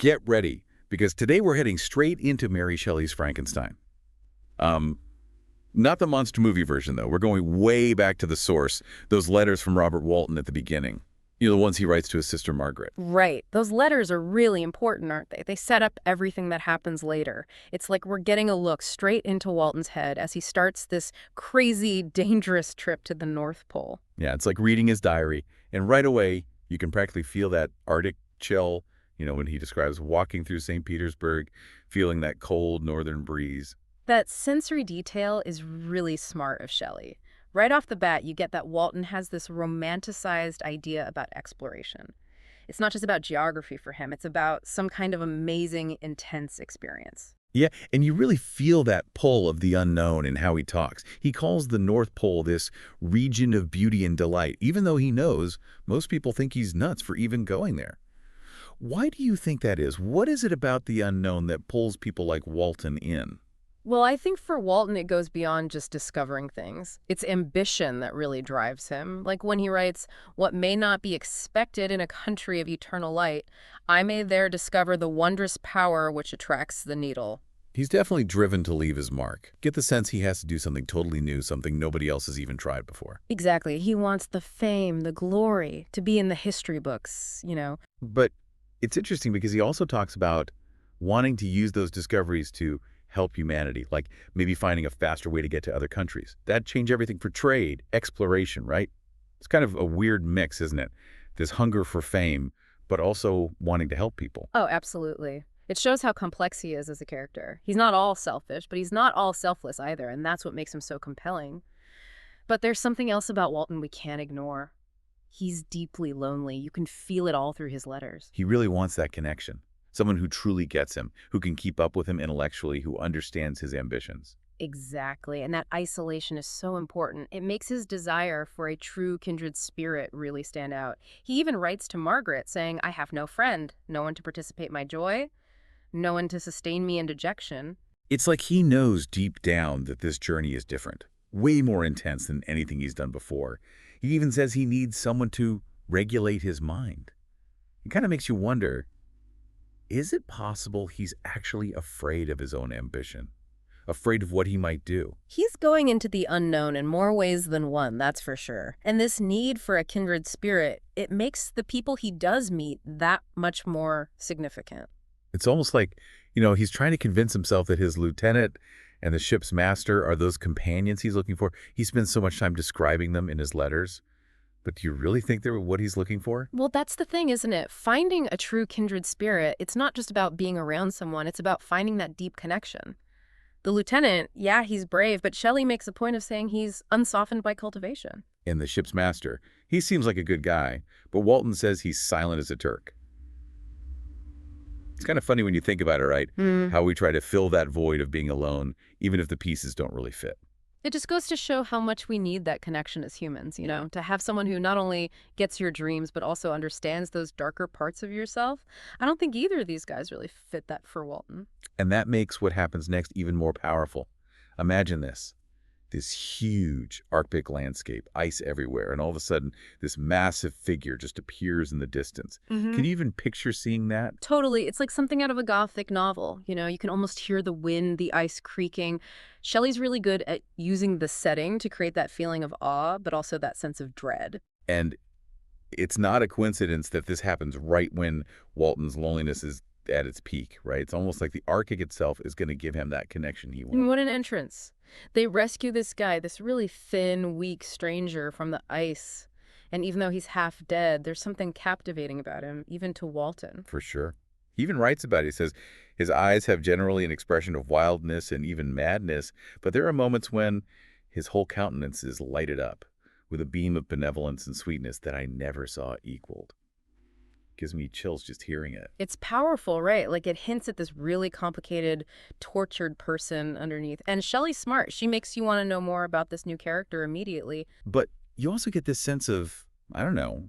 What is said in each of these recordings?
Get ready, because today we're heading straight into Mary Shelley's Frankenstein. Not the monster movie version, though. We're going way back to the source, those letters from Robert Walton at the beginning. You know, the ones he writes to his sister Margaret. Right. Those letters are really important, aren't they? They set up everything that happens later. It's like we're getting a look straight into Walton's head as he starts this crazy, dangerous trip to the North Pole. Yeah, it's like reading his diary, and right away, you can practically feel that Arctic chill, when he describes walking through St. Petersburg, feeling that cold northern breeze. That sensory detail is really smart of Shelley. Right off the bat, you get that Walton has this romanticized idea about exploration. It's not just about geography for him. It's about some kind of amazing, intense experience. Yeah, and you really feel that pull of the unknown in how he talks. He calls the North Pole this region of beauty and delight, even though he knows most people think he's nuts for even going there. Why do you think that is? What is it about the unknown that pulls people like Walton in? Well, I think for Walton, it goes beyond just discovering things. It's ambition that really drives him. Like when he writes, "What may not be expected in a country of eternal light, I may there discover the wondrous power which attracts the needle." He's definitely driven to leave his mark. Get the sense he has to do something totally new, something nobody else has even tried before. Exactly. He wants the fame, the glory, to be in the history books. But it's interesting because he also talks about wanting to use those discoveries to help humanity, like maybe finding a faster way to get to other countries. That'd change everything for trade, exploration, right? It's kind of a weird mix, isn't it? This hunger for fame, but also wanting to help people. Oh, absolutely. It shows how complex he is as a character. He's not all selfish, but he's not all selfless either, and that's what makes him so compelling. But there's something else about Walton we can't ignore. He's deeply lonely. You can feel it all through his letters. He really wants that connection. Someone who truly gets him, who can keep up with him intellectually, who understands his ambitions. Exactly, and that isolation is so important. It makes his desire for a true kindred spirit really stand out. He even writes to Margaret saying, "I have no friend, no one to participate my joy, no one to sustain me in dejection." It's like he knows deep down that this journey is different, way more intense than anything he's done before. He even says he needs someone to regulate his mind. It kind of makes you wonder, is it possible he's actually afraid of his own ambition? Afraid of what he might do? He's going into the unknown in more ways than one, that's for sure. And this need for a kindred spirit, it makes the people he does meet that much more significant. It's almost like, he's trying to convince himself that his lieutenant and the ship's master are those companions he's looking for. He spends so much time describing them in his letters. But do you really think they're what he's looking for? Well, that's the thing, isn't it? Finding a true kindred spirit, it's not just about being around someone, it's about finding that deep connection. The lieutenant, yeah, he's brave, but Shelley makes a point of saying he's unsoftened by cultivation. And the ship's master, he seems like a good guy, but Walton says he's silent as a Turk. It's kind of funny when you think about it, right? How we try to fill that void of being alone, even if the pieces don't really fit. It just goes to show how much we need that connection as humans, to have someone who not only gets your dreams, but also understands those darker parts of yourself. I don't think either of these guys really fit that for Walton. And that makes what happens next even more powerful. Imagine this huge Arctic landscape, ice everywhere, and all of a sudden, this massive figure just appears in the distance. Can you even picture seeing that? Totally. It's like something out of a Gothic novel. You can almost hear the wind, the ice creaking. Shelley's really good at using the setting to create that feeling of awe, but also that sense of dread. And it's not a coincidence that this happens right when Walton's loneliness is at its peak, right? It's almost like the Arctic itself is going to give him that connection he wants. What an entrance. They rescue this guy, this really thin, weak stranger from the ice. And even though he's half dead, there's something captivating about him, even to Walton. For sure. He even writes about it. He says his eyes have generally an expression of wildness and even madness, but there are moments when his whole countenance is lighted up with a beam of benevolence and sweetness that I never saw equaled. Gives me chills just hearing it. It's powerful, right? Like it hints at this really complicated, tortured person underneath. And Shelley's smart. She makes you want to know more about this new character immediately. But you also get this sense of,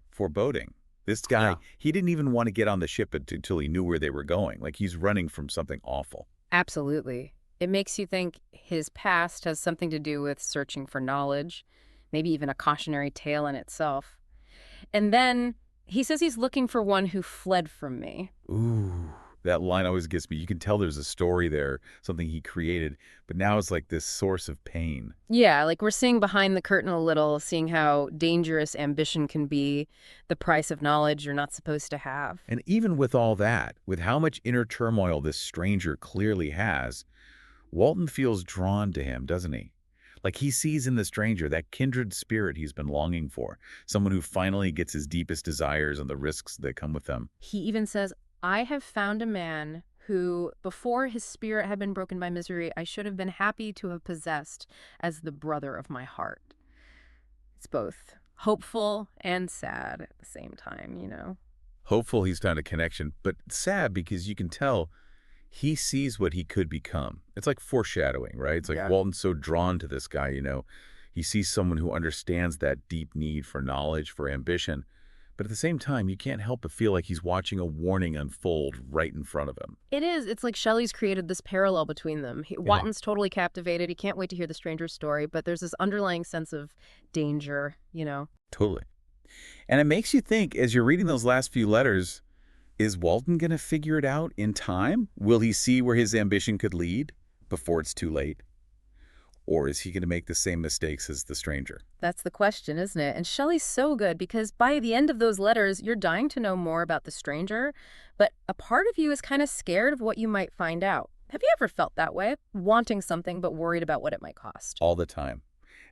foreboding. This guy, He didn't even want to get on the ship until he knew where they were going. Like he's running from something awful. Absolutely. It makes you think his past has something to do with searching for knowledge, maybe even a cautionary tale in itself. And then he says he's looking for one who fled from me. Ooh, That line always gets me. You can tell there's a story there, something he created, but now it's like this source of pain. Yeah, like we're seeing behind the curtain a little, seeing how dangerous ambition can be, the price of knowledge you're not supposed to have. And even with all that, with how much inner turmoil this stranger clearly has, Walton feels drawn to him, doesn't he? Like he sees in the stranger that kindred spirit he's been longing for, someone who finally gets his deepest desires and the risks that come with them. He even says, I have found a man who, before his spirit had been broken by misery, I should have been happy to have possessed as the brother of my heart. It's both hopeful and sad at the same time, you know? Hopeful he's found a connection, but sad because you can tell he sees what he could become. It's like foreshadowing, right? It's like Yeah. Walton's so drawn to this guy, you know. He sees someone who understands that deep need for knowledge, for ambition. But at the same time, you can't help but feel like he's watching a warning unfold right in front of him. It is. It's like Shelley's created this parallel between them. Yeah. Watton's totally captivated. He can't wait to hear the stranger's story, but there's this underlying sense of danger, you know? Totally. And it makes you think, as you're reading those last few letters, is Walton going to figure it out in time? Will he see where his ambition could lead before it's too late? Or is he going to make the same mistakes as the stranger? That's the question, isn't it? And Shelley's so good because by the end of those letters, you're dying to know more about the stranger, but a part of you is kind of scared of what you might find out. Have you ever felt that way? Wanting something but worried about what it might cost? All the time.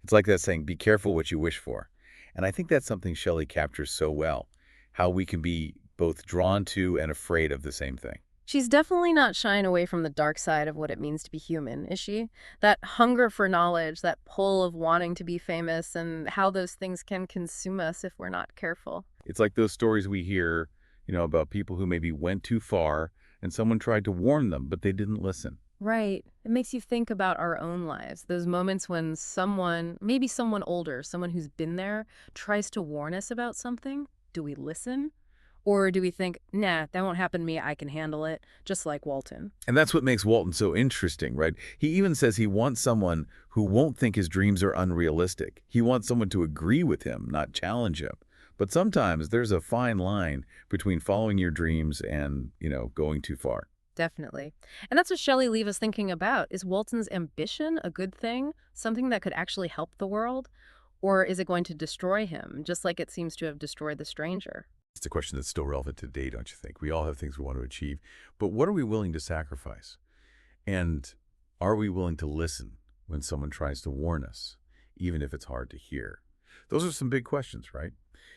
It's like that saying, be careful what you wish for. And I think that's something Shelley captures so well, how we can be both drawn to and afraid of the same thing. She's definitely not shying away from the dark side of what it means to be human, is she? That hunger for knowledge, that pull of wanting to be famous, and how those things can consume us if we're not careful. It's like those stories we hear, about people who maybe went too far and someone tried to warn them, but they didn't listen. Right. It makes you think about our own lives. Those moments when someone, maybe someone older, someone who's been there, tries to warn us about something. Do we listen? Or do we think, nah, that won't happen to me, I can handle it, just like Walton? And that's what makes Walton so interesting, right? He even says he wants someone who won't think his dreams are unrealistic. He wants someone to agree with him, not challenge him. But sometimes there's a fine line between following your dreams and, going too far. Definitely. And that's what Shelley leaves us thinking about. Is Walton's ambition a good thing? Something that could actually help the world? Or is it going to destroy him, just like it seems to have destroyed the stranger? It's a question that's still relevant today, don't you think? We all have things we want to achieve, but what are we willing to sacrifice? And are we willing to listen when someone tries to warn us, even if it's hard to hear? Those are some big questions, right?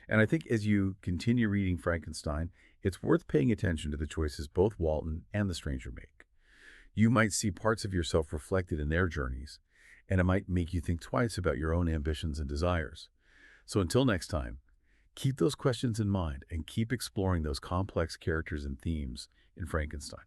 And I think as you continue reading Frankenstein, it's worth paying attention to the choices both Walton and the stranger make. You might see parts of yourself reflected in their journeys, and it might make you think twice about your own ambitions and desires. So until next time, keep those questions in mind and keep exploring those complex characters and themes in Frankenstein.